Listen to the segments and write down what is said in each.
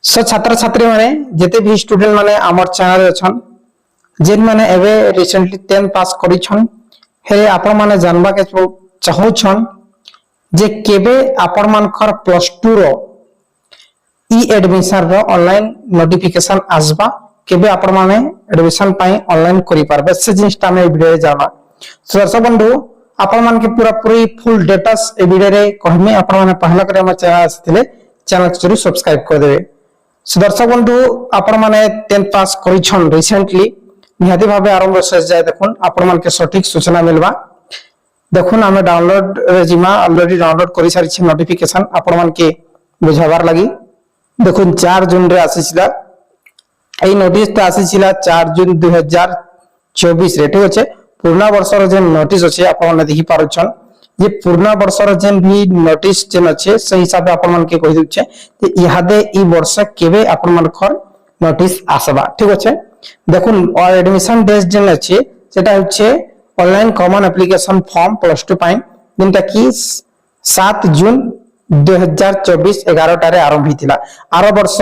सो छात्र छात्री माने जेते भी स्टूडेंट माने हमर चैनल अछन जेन माने एबे रिसेंटली 10th पास करिछन हे आपण माने जानबा के चाहौ छन जे केबे आपण मानकर प्लस 2 रो ई एडमिशन रो ऑनलाइन नोटिफिकेशन आसबा केबे आपण माने एडमिशन पाई ऑनलाइन करि पारबे से जिंसटा में वीडियो जाना। सो दर्शक बंधु आपण मान के पूरा पूरी फुल डेटास ए वीडियो रे कहमे आपण माने पहला करे हमर चैनल आस्थिले चैनल के जरूर सब्सक्राइब कर देबे। सो दर्शक बंधु आपण माने 10th पास करिछन रिसेंटली निहाती भाबे आरंभ से जाय देखुन आपण मान के सटीक सूचना मिलबा। देखुन हमें डाउनलोड रेजिमा ऑलरेडी डाउनलोड करि सारिछि नोटिफिकेशन आपण मान के बुझाबार लागि। देखुन 4 जून रे आसीছিলা এই নোটিসটা আসিছিলা 4 জুন 2024 रे ठीक আছে। पूर्ण वर्षर जे नोटिस अछि आपण माने देखि पारुछन जे पूर्ण वर्षर जेन भी नोटिस जेन अछि से हिसाब आपण मान के कहि दिछे जे इहादे ई वर्ष केबे आपण मान खर नोटिस आसबा ठीक আছে। देखुन एडमिशन डेट जेन अछि सेटा होचे online common application form plus 2 पाइन जेनटा कि 7 जून 2024 11 टारे आरंभ हितिला। आरो वर्ष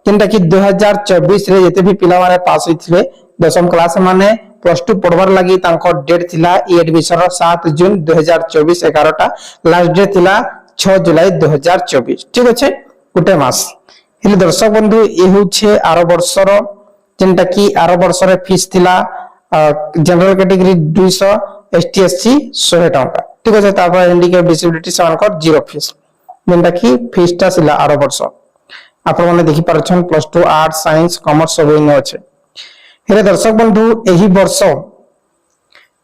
जेनटा कि 2024 रे जते भी पिला माने पास होइथिले 10th क्लास माने प्लस 2 पढ़वार लागि तांको डेट थिला ई एडमिशन 7 जून 2024 11 टा लास्ट डेट थिला 6 जुलाई 2024 ठीक अछि गुटे मास। हेले दर्शक बंधु ए होचे आरो वर्षर जेनटा कि आरो वर्षरे फीस थिला जनरल कैटेगरी 200 एसटी एससी 100 टका ठीक अछि। तापर इंडिकेट डिसेबिलिटी सानकर जीरो फीस जेनटा कि फीसटा सिला आरो वर्ष आपण माने देखि परछन प्लस 2 आर्ट्स साइंस कॉमर्स सब इन अछि। हेले दर्शक बंधु एही वर्ष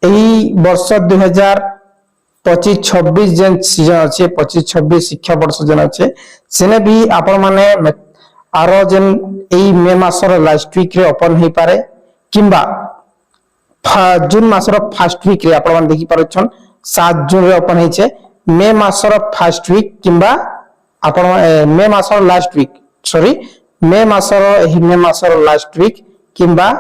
2025-26 जेन सीजन अछि 25-26 शिक्षा वर्ष जेन अछि सेने भी आपण माने आरो जेन एही मे मासर लास्ट वीक रे ओपन हे पारे किंबा जून मासर फर्स्ट वीक रे आपण माने देखि परछन 7 जून रे ओपन हेचे मे मासर फर्स्ट वीक किंबा आपण मे मासर लास्ट वीक सॉरी मे मासर लास्ट वीक किंबा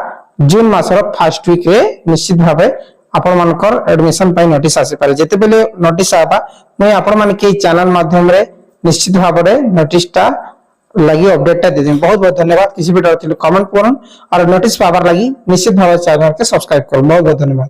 जून मासर फर्स्ट वीक रे निश्चित भाबे आपण मानकर एडमिशन पाई नोटिस आसी पारे। जेते बेले नोटिस आबा मैं आपण मान के चैनल माध्यम रे निश्चित भाबे नोटिसटा लागि अपडेटटा दे देम। बहुत बहुत धन्यवाद। किसी भी डर थिले कमेंट करन और नोटिस पावर लागि निश्चित भाबे चैनल के सब्सक्राइब करन। बहुत बहुत धन्यवाद।